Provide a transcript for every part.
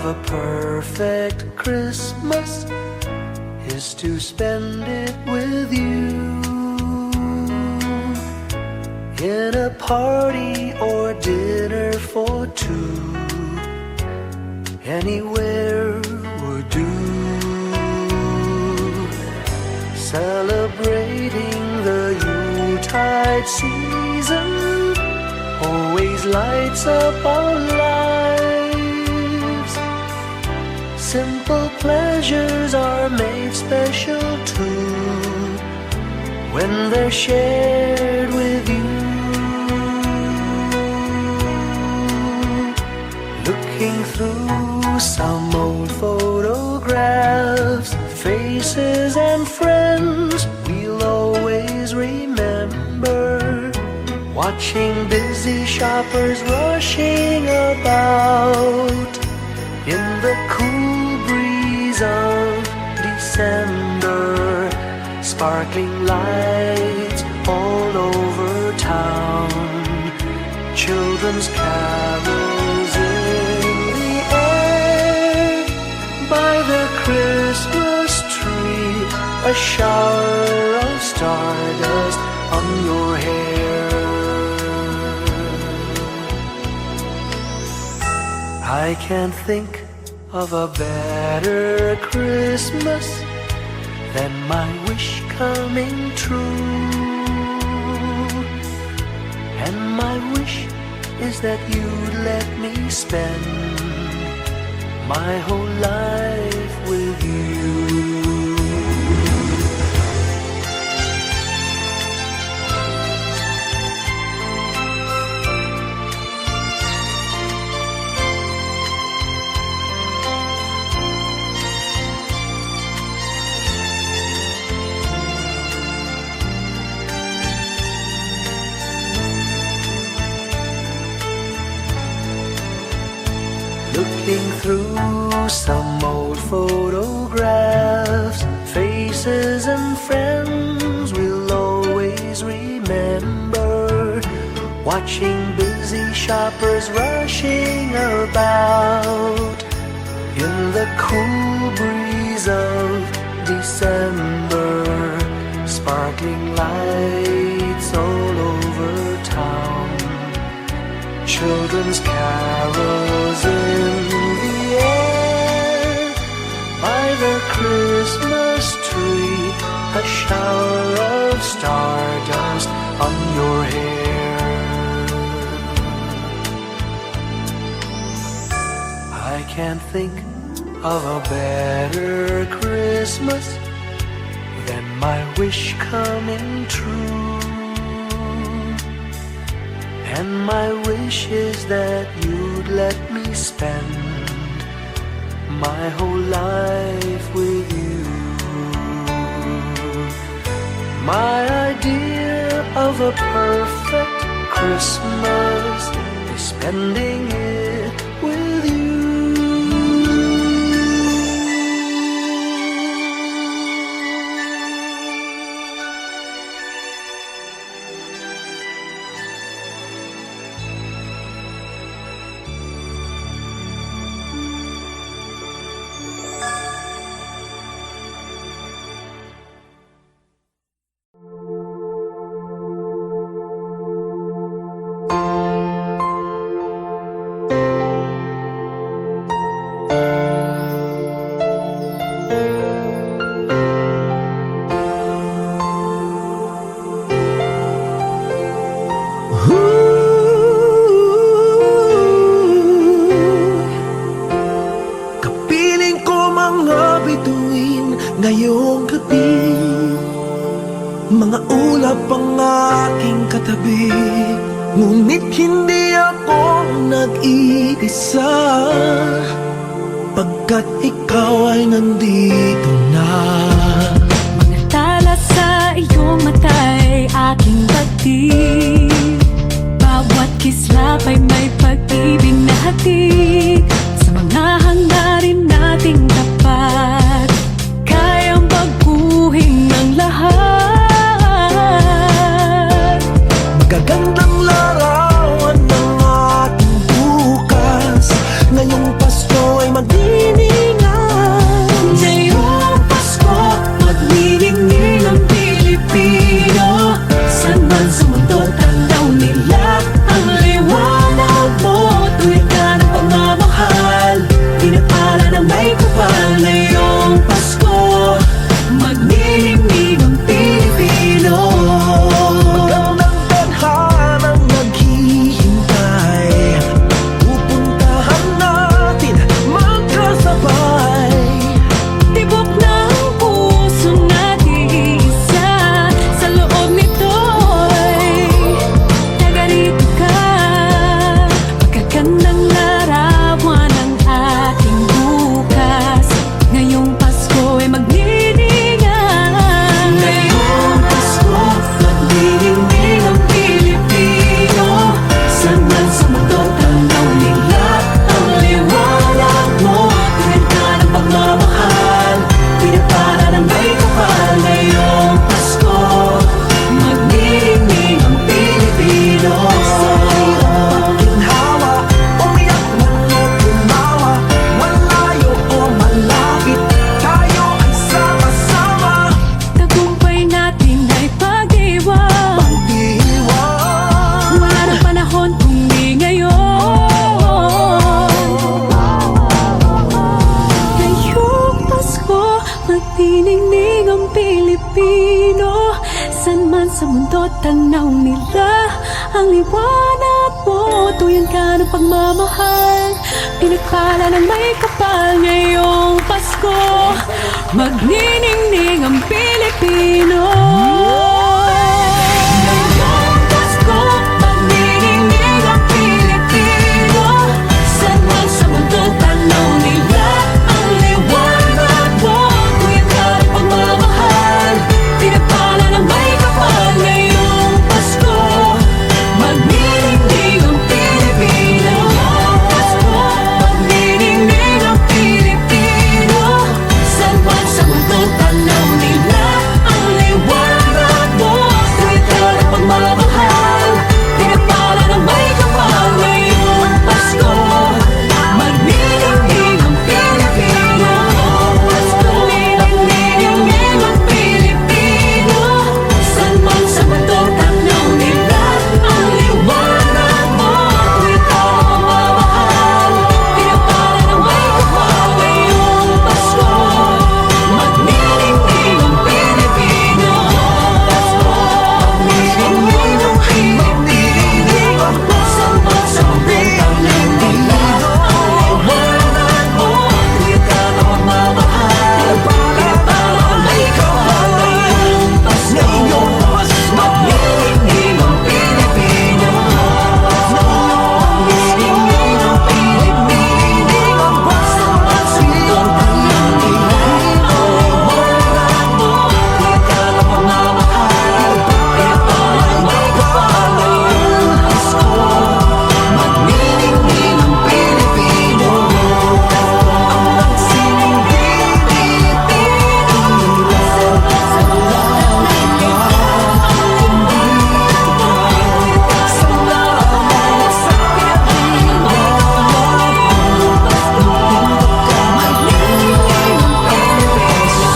of a perfect Christmas is to spend it with you, in a party or dinner for two. Anywhere would do. Celebrating the Yuletide season always lights up our lives. Simple pleasures are made special too when they're shared with you. Looking through some old photographs, faces and friends we'll always remember. Watching busy shoppers rushing about in the cool breeze of December. Sparkling lights all over town, children's carols in the air. By the Christmas tree, a shower of stardust on your hair. I can't think of a better Christmas than my wish coming true. And my wish is that you'd let me spend my whole life with you. Looking through some old photographs, faces and friends we'll always remember. Watching busy shoppers rushing about in the cool breeze of December. Sparkling lights all over town, children's carols in the air. By the Christmas tree, a shower of stardust on your hair. I can't think of a better Christmas than my wish coming true. And my wish is that you'd let me spend my whole life with you. My idea of a perfect Christmas is spending it with you. Ngayong gabi, mga ulap ang aking katabi, ngunit hindi ako nag-iisa, pagkat ikaw ay nandito na. Mga tala sa iyong mata'y aking batid, bawat kislap ay may pag-ibig na hatid. Sa mga hangarin nating tapat, kayang baguhin ang lahat. Magagandang larawan ng ating bukas, ngayong Pasko ay tanaw nila ang liwanag mo. Tuyan ka ng pagmamahal, pinagpala ng may kapal. Ngayong Pasko, magniningning ang Pilipino. Ngayong Pasko, magniningning ang Pilipino. Saan man sa mundo tanaw nila ang liwanag mo. Tuyan ka ng pagmamahal, pinagpala ng may kapal. Ngayong Pasko, magniningning ang Pilipino. Ngayong Pasko, magniningning ang Pilipino. Saan man sa mundo tanaw nila ang liwanag mo. Tuyan ka ng pagmamahal, pinagpala ng may kapal. Ngayong Pasko, magniningning ang Pilipino. Pasko, magniningning ang Pilipino. Saan man sa mundo tanaw nila ang liwanag mo. Tuyan ka ng pagmamahal, pinagpala ng may kapal. Ngayong Pasko, magniningning ang Pilipino. Pasko, magniningning ang Pilipino. Saan man sa mundo tanaw nila ang liwanag mo. Tuyan ka ng pagmamahal, pinagpala ng may kapal. Ngayong Pasko, magniningning ang Pilipino. Magniningning ang Pilipino. Saan man sa mundo tanaw nila ang liwanag mo. Tuyan ka ng pagmamahal, pinagpala ng may kapal. Ngayong Pasko, magniningning ang Pilipino. Ang magsining Pilipino. Sa mga sa mga sa Pilipino. Magniningning ang Pilipino.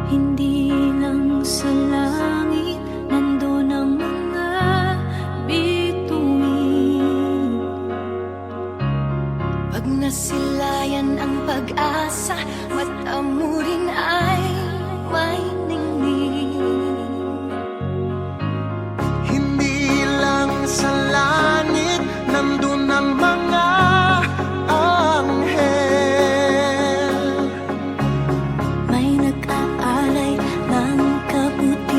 Hindi lang sa langit nandun ang mga bituin. Pag nasilayan ang pag-asa, mata mo rin ay may ningning. Hindi lang sa langit nandun ang mga anghel. May nag-aalay ng kabutihan.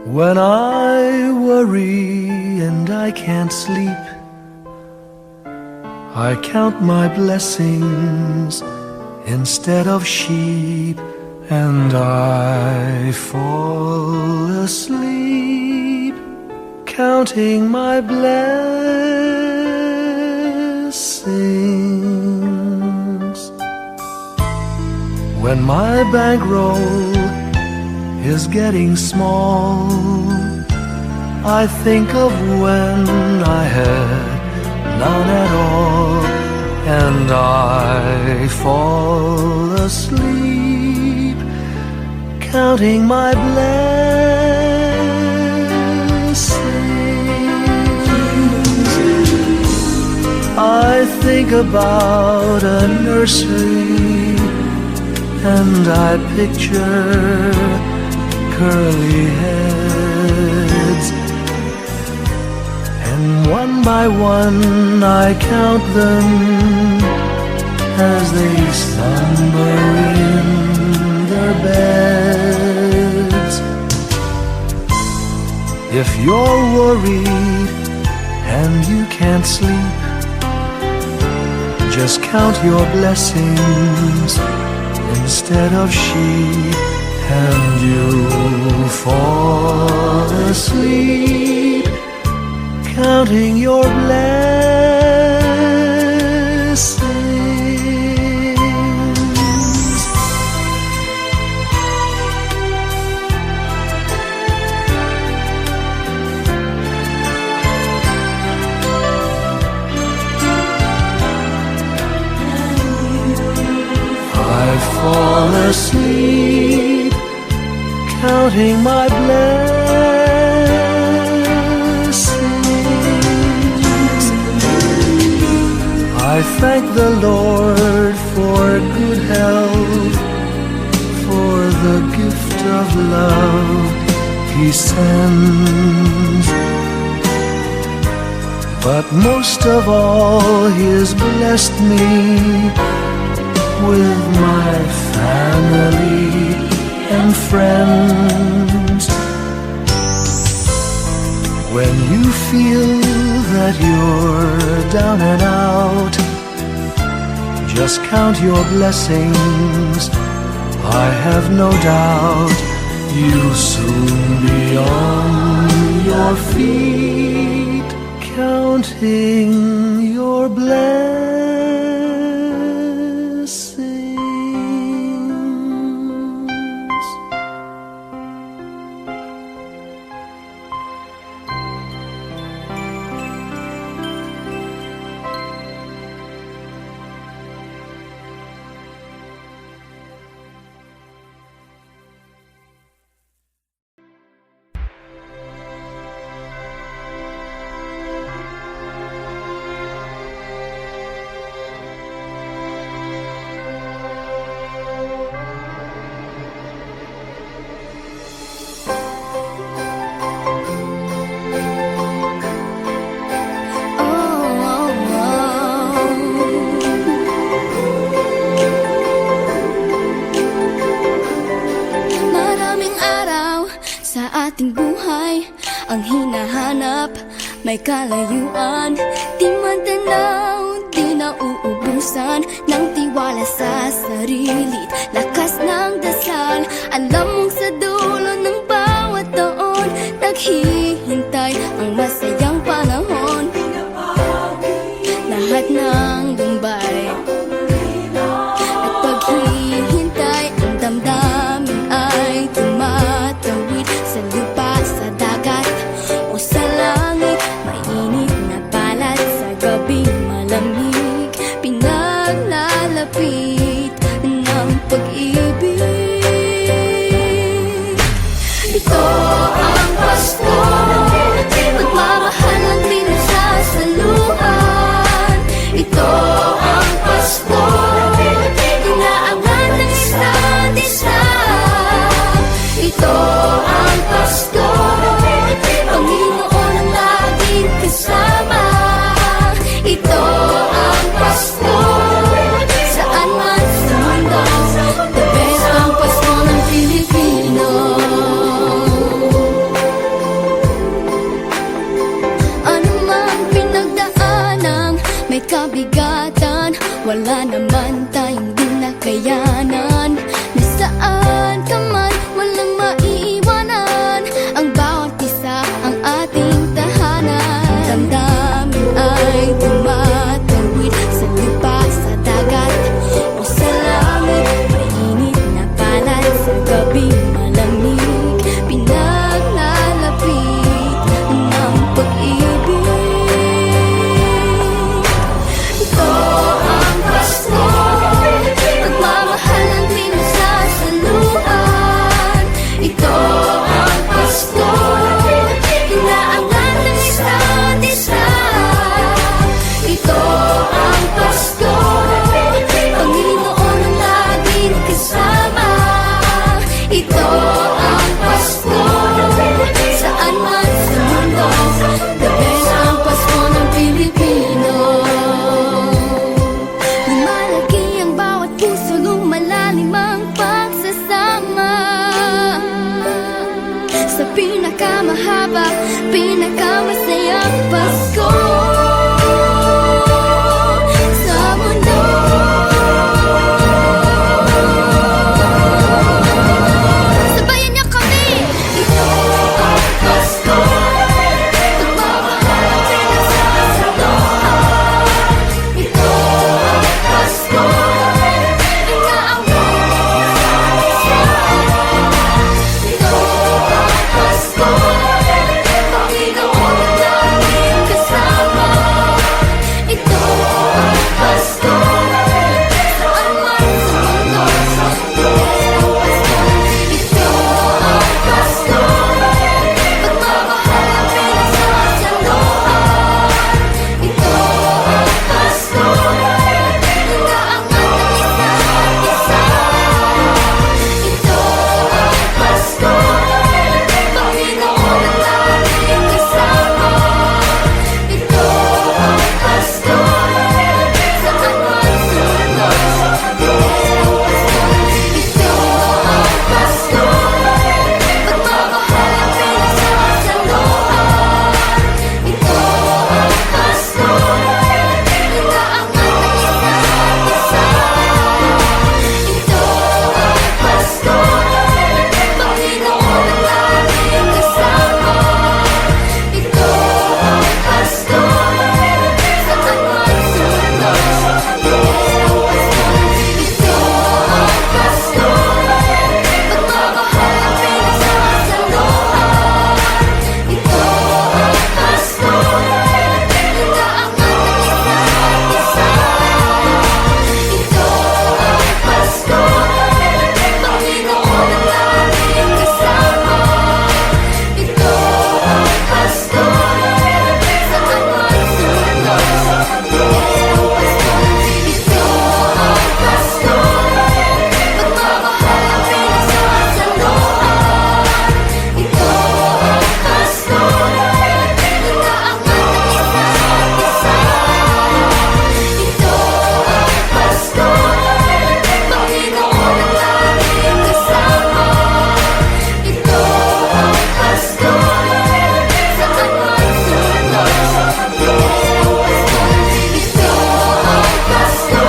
When I worry and I can't sleep, I count my blessings instead of sheep, and I fall asleep counting my blessings. When my bankroll is getting small, I think of when I had none at all, and I fall asleep counting my blessings. I think about a nursery, and I picture curly heads, and one by one I count them as they slumber in their beds. If you're worried and you can't sleep, just count your blessings instead of sheep, and you'll fall asleep counting your blessings. I fall asleep counting my blessings. I thank the Lord for good health, for the gift of love He sends, but most of all He has blessed me with my family and friends. When you feel that you're down and out, just count your blessings. I have no doubt you'll soon be on your feet, counting your blessings. ating buhay ang hinahanap, may kalayuan, di man tanaw, di nauubusan ng tiwala sa sarili't lakas ng dasal. Alam mong sa dulo ng bawat taon naghihintay ang masayang panahon. Lahat ng lumbay at paghihintay, ang damdamin ay tumatawid sa lupa, sa dagat o sa langit. Mainit na balat sa gabing malamig, pinaglalapit ng pag-ibig. wala naman tayong di nakayanan. Nasaan ka man, walang maiiwanan. Ang bawat isa ang ating tahanan. Damdamin ay tumatawid sa lupa, sa dagat o sa langit. Mainit na palad sa gabing malamig, pinaglalapit ng pag-ibig. Ito ang Pasko, pagmamahal ang pinasasaluhan. Ito ang Pasko, inaangat ng isa't isa. Ito ang Pasko, Panginoon ang laging kasama. Ito ang Pasko, saan man sa mundo, the best ang Pasko ng Pilipino. Lumalaki ang bawat puso, lumalalim ang pagsasama. Sa pinakamahaba, pinakamasayang Pasko sa mundo. Sabayan niyo kami! Ito ang Pasko, pagmamahal ang pinasasaluhan. Ito ang Pasko, inaawit ng isa't isa. Ito ang Pasko, Panginoon ang laging kasama. Ito ang Pasko, saan man sa mundo, the best ang Pasko. Ito ang Pasko, pagmamahal ang pinasasaluhan. Ito ang Pasko, inaangat ng isa't isa. Ito ang Pasko, Panginoon ang laging kasama. Ito ang Pasko, saan man sa mundo, the best ang Pasko. Ito ang Pasko, pagmamahal ang pinasasaluhan. Ito ang Pasko, inaangat ng isa't isa. Ito ang Pasko, Panginoon ang laging kasama. Ito ang Pasko, saan man sa mundo, the best ang Pasko. Ito ang Pasko, pagmamahal ang pinasasaluhan. Ito ang Pasko, inaangat ng isa't isa. Ito ang Pasko, Panginoon ang laging kasama. Ito ang Pasko, saan man sa mundo, the best ang Pasko. Ito ang Pasko, pagmamahal ang pinasasaluhan. Ito ang Pasko, inaangat ng isa't isa. Ito ang Pasko, Panginoon ang laging kasama. Ito ang Pasko, saan man sa mundo, the best ang Pasko. Ito ang Pasko,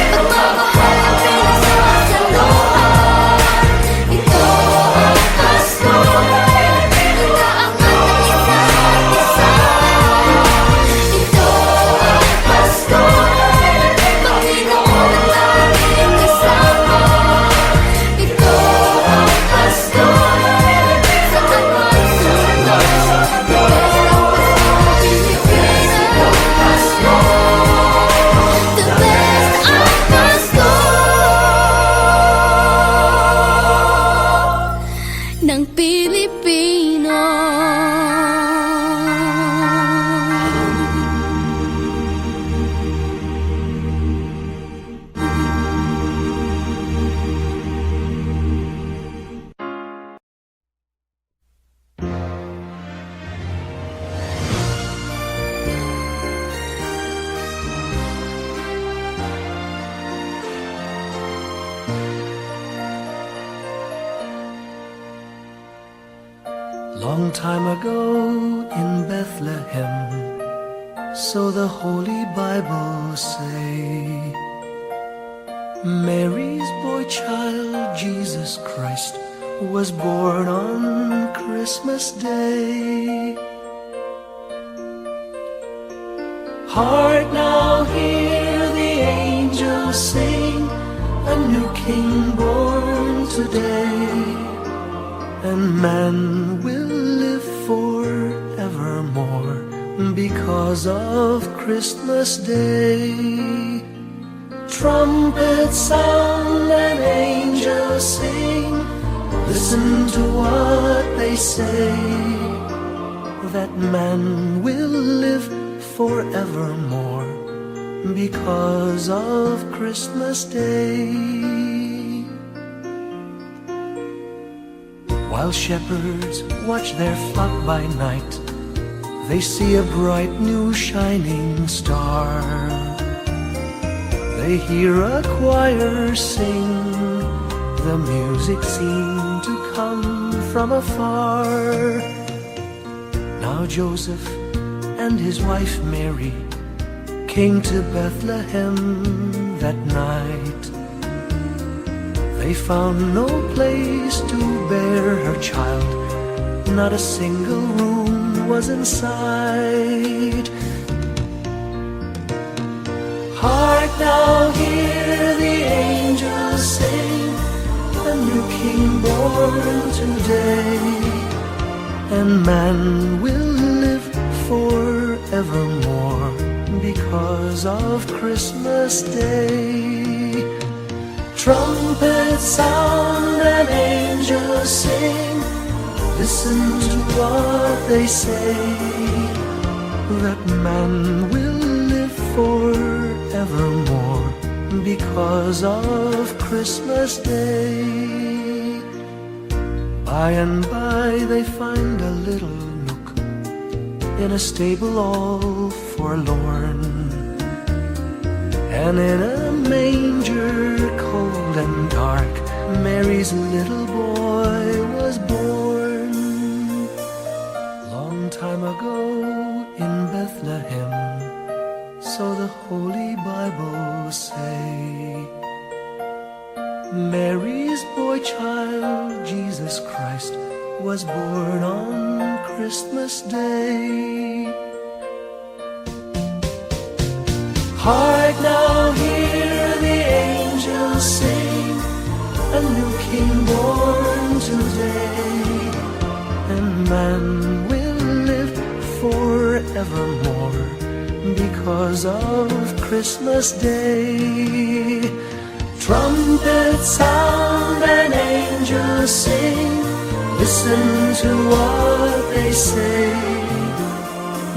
pagmamahal ang pinasasaluhan. Ito ang Pasko, inaangat ng isa't isa. Ito ang Pasko, Panginoon ang laging kasama. Ito ang Pasko, saan man sa mundo, the best ang Pasko. Pilipino, Pasko, the best ang Pasko ng Pilipino. Long time ago in Bethlehem, So the Holy Bible say, Mary's boy child, Jesus Christ, was born on Christmas Day. Hark now, hear the angels sing, a new King born today, and man will live forevermore because of Christmas Day. Trumpets sound and angels sing, listen to what they say, that man will live forevermore because of Christmas Day. While shepherds watch their flock by night, they see a bright new shining star. They hear a choir sing, the music seemed to come from afar. Now Joseph and his wife Mary came to Bethlehem that night. They found no place to bear her child, not a single room was in sight. Hark now, hear the angels sing, a new King born today, and man will live forevermore because of Christmas Day. Trumpets sound and angels sing, listen to what they say, that man will live forevermore because of Christmas Day. By and by they find a little nook in a stable all forlorn, and in a manger cold and dark, Mary's little boy was born. Long time ago in Bethlehem, so the Holy Bible say, Mary's boy child, Jesus Christ, was born on Christmas Day. Hark now, hear the angels sing, a new King born today, and man will live forevermore because of Christmas Day. Trumpets sound and angels sing, listen to what they say,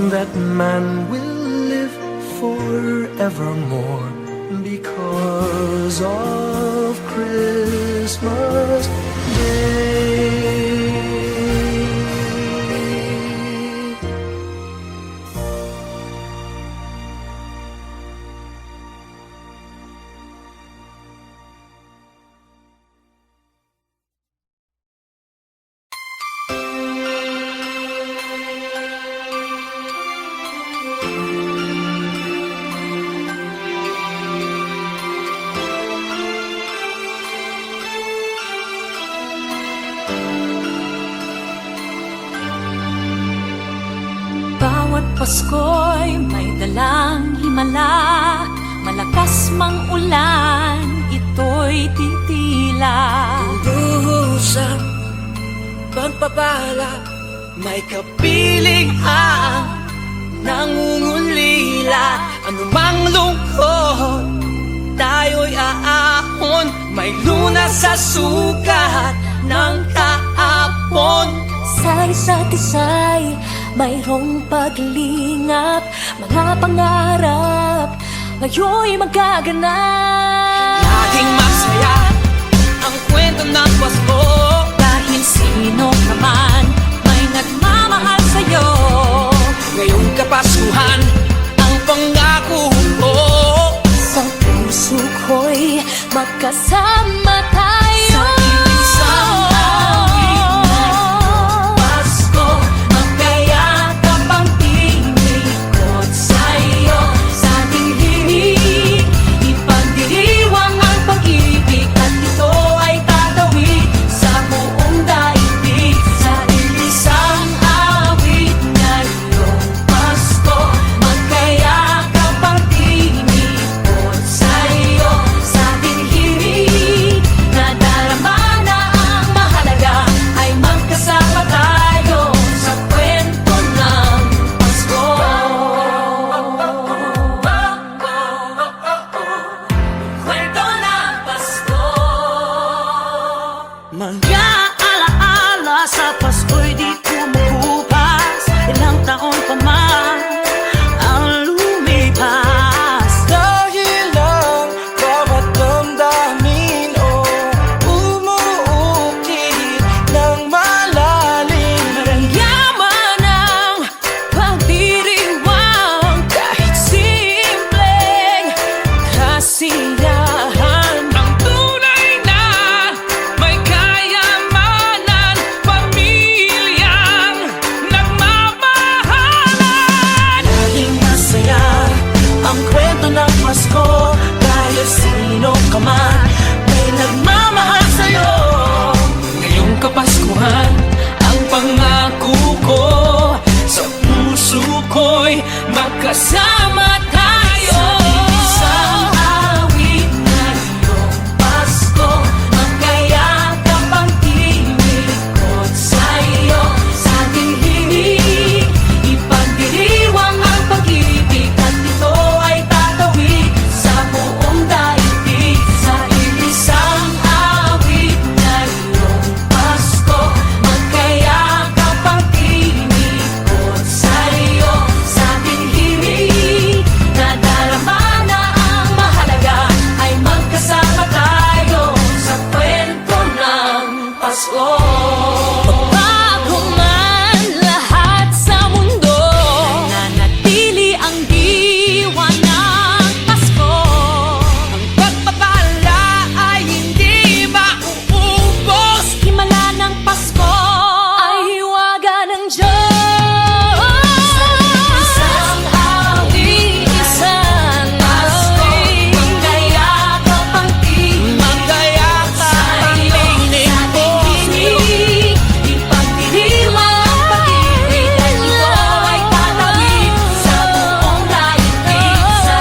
that man will live forevermore because of Christmas Day. Bawat Pasko'y may dalang himala, malakas mang ulan, ito'y titila. Duhusang pagpapala, may kapiling ang nangungulila. Anumang lungkot, tayo'y aahon, may lunas sa sukat ng kahapon. Sa isa't isa'y mayroong paglingap, mga pangarap ngayon'y magaganap. Laging masaya ang kwento ng Pasko, Dahil sino ka man may nagmamahal sa'yo. ngayong Kapaskuhan ang pangako ko. Sa puso ko'y magkasama tayo. Sa iisang awit ng Pasko, magkayakap ang tingin ko't sa'yo. ako'y di kumukupas. Ilang taon pa man ang lumipas. Dahil lang bawat damdamin o umuukit ng malalim. Maramdaman ang pagdiriwang kahit simpleng kasiyahan. Ang tunay na may kayamanan, pamilyang nagmamahalan. Laging masaya ang kwento ng Pasko. Dahil sino ka man may nagmamahal sa'yo. Ngayong Kapaskuhan, ang pangako ko sa puso ko'y magkasama tayo. Isang awit na iyong Pasko, magkayakap ang tinikot sa'yo. Sa ating himig, ipagdiriwang ang pag-ibig, at ito ay tatawid sa buong daigdig. Sa isang awit na iyong Pasko, magkayakap ang tinikot sa'yo. Sa ating himig, nadarama na ang mahalaga, ay magkasama tayo sa kwento ng Pasko. Bago man lahat sa mundo, nanatili ang diwa ng Pasko. Ang pagpapala ay hindi mauubos. Himala ng Pasko ay hiwaga ng Diyos. Isang awit, isang Pasko, magkayakap ang tinig, Magkayakap ang tinig sa ating himig, ipagdiriwang ang pag-ibig, at ito ay tatawid sa buong daigdig. Sa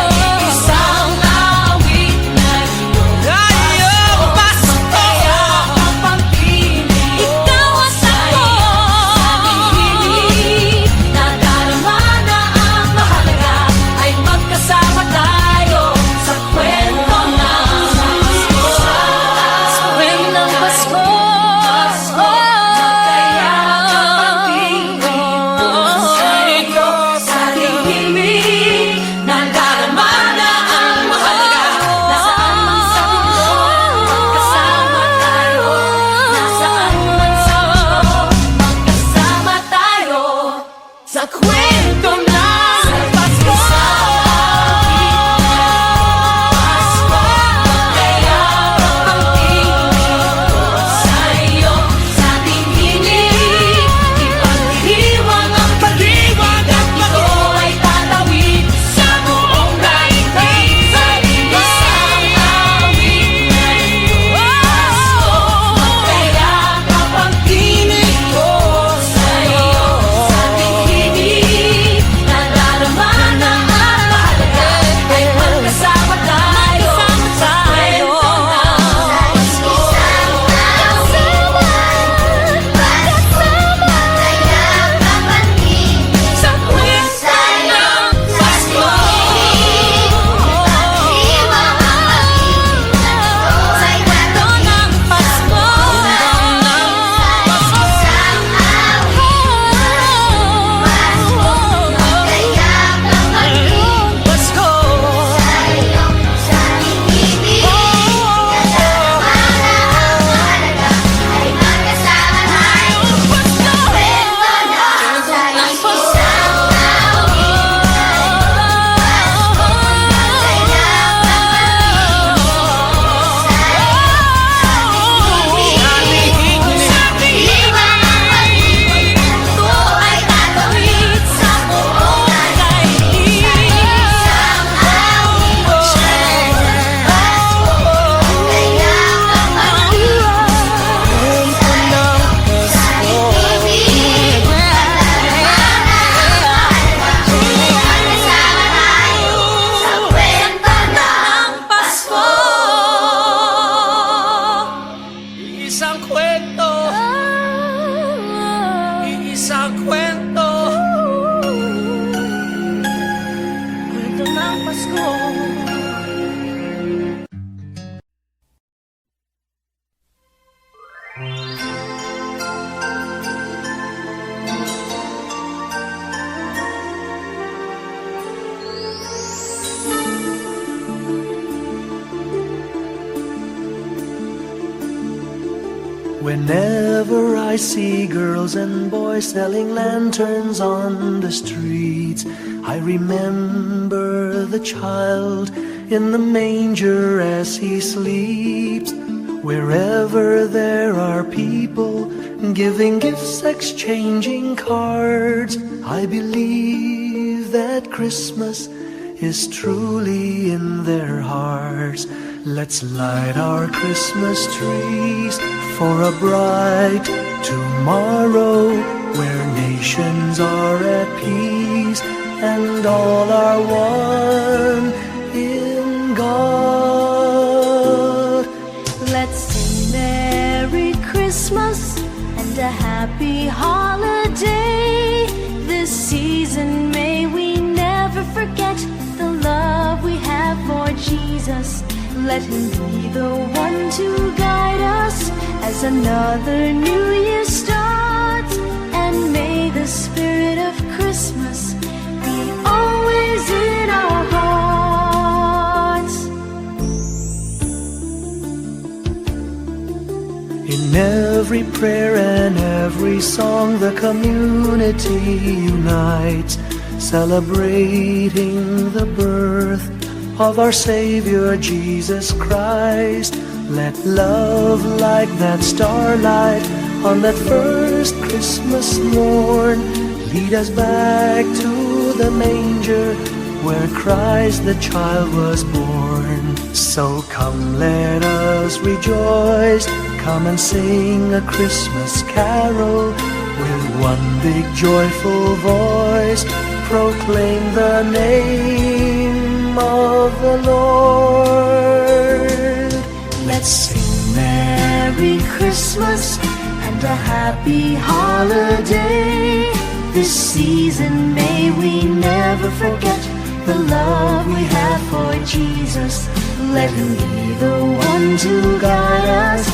isang awit na iyong Pasko, magkayakap ang tinig, ikaw at ako. Sa ating himig, nadarama na ang mahalaga, ay magkasama tayo sa kwento ng Pasko. Sa kwento ng Pasko, magkayakap ang tinig sa'yo. Sa ating himig, nadarama na ang mahalaga, nasaan man sa mundo, magkasama tayo. Nasaan man sa mundo, magkasama tayo sa kwento ng Pasko. Magkayakap ang tinig sa'yo. Sa ating himig, ipagdiriwang ang pag-ibig, at ito ay tatawid sa buong daigdig. Sa isang awit na iyong Pasko, magkayakap ang tinig ko sa'yo. Sa ating himig, nadarama na ang mahalaga, ay magkasama tayo sa kwento ng Pasko. Sa kwento ng Pasko. Sa kwento ng Pasko. Pasko. Isang kwento, isang kwento. Kwento ng Pasko. Whenever I see girls and boys selling lanterns on the streets, I remember the child in the manger as he sleeps. Wherever there are people giving gifts, exchanging cards, I believe that Christmas is truly in their hearts. Let's light our Christmas trees for a bright tomorrow, where nations are at peace and all are one in God. Let's sing Merry Christmas and a happy holiday. This season may we never forget the love we have for Jesus. Let him be the one to guide us as another new year starts. And may the spirit of Christmas be always in our hearts. In every prayer and every song, the community unites, celebrating the birth of our Savior Jesus Christ. Let love like that starlight on that first Christmas morn lead us back to the manger where Christ the child was born. So come, let us rejoice, come and sing a Christmas carol with one big joyful voice. Proclaim the name of the Lord. Let's sing Merry Christmas and a happy holiday. This season may we never forget the love we have for Jesus. Let him be the one to guide us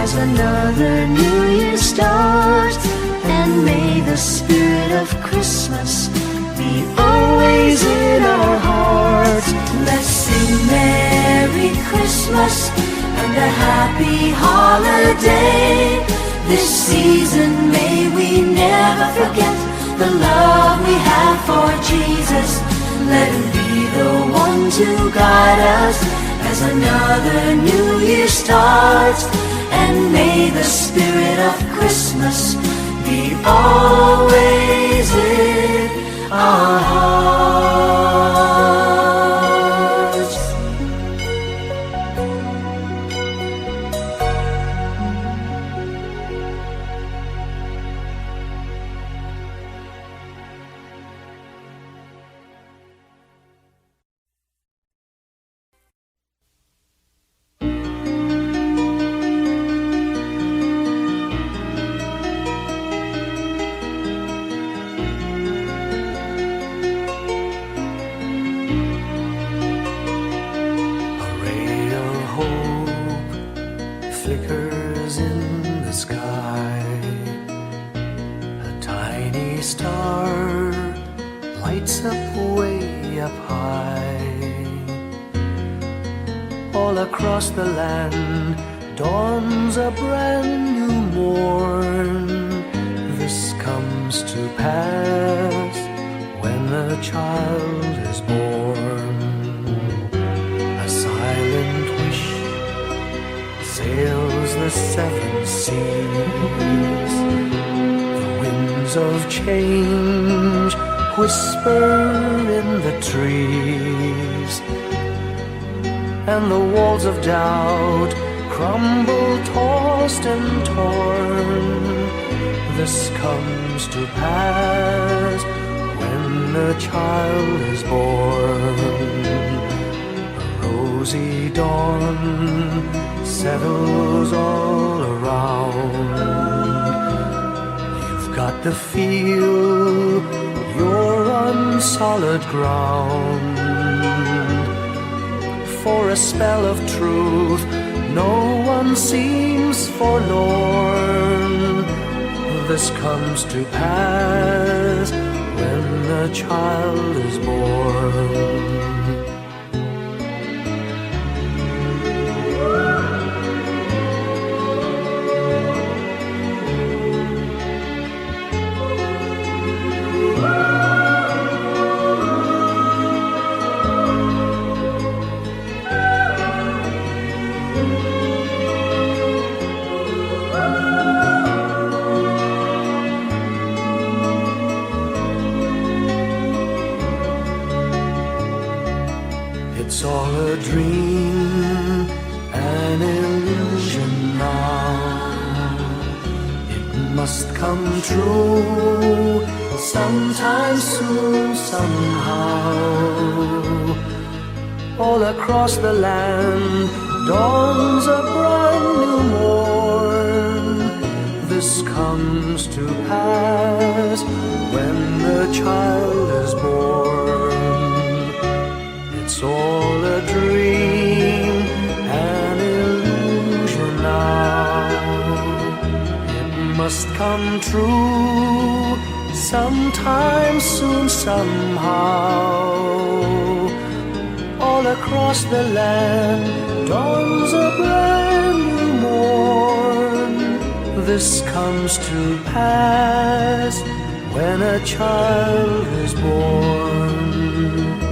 as another new year starts. And may the spirit of Christmas be always in our hearts. Let's sing Merry Christmas and a happy holiday. This season may we never forget the love we have for Jesus. Let him be the one to guide us as another new year starts. And may the spirit of Christmas be always in our hearts. Flickers in the sky. A tiny star lights up way up high. All across the land dawns a brand new morn. This comes to pass when a child is born. A silent wish sails the seven seas. The winds of change whisper in the trees, and the walls of doubt crumble, tossed and torn. This comes to pass when the child is born. A rosy dawn settles all around. You've got to feel you're on solid ground. For a spell of truth, no one seems forlorn. This comes to pass when the child is born. a dream, an illusion now. It must come true sometime soon, somehow. All across the land dawns a brand new morn. This comes to pass when the child is born. It's all a dream, an illusion now. It must come true sometime soon, somehow. All across the land dawns a brand new morn. This comes to pass when a child is born.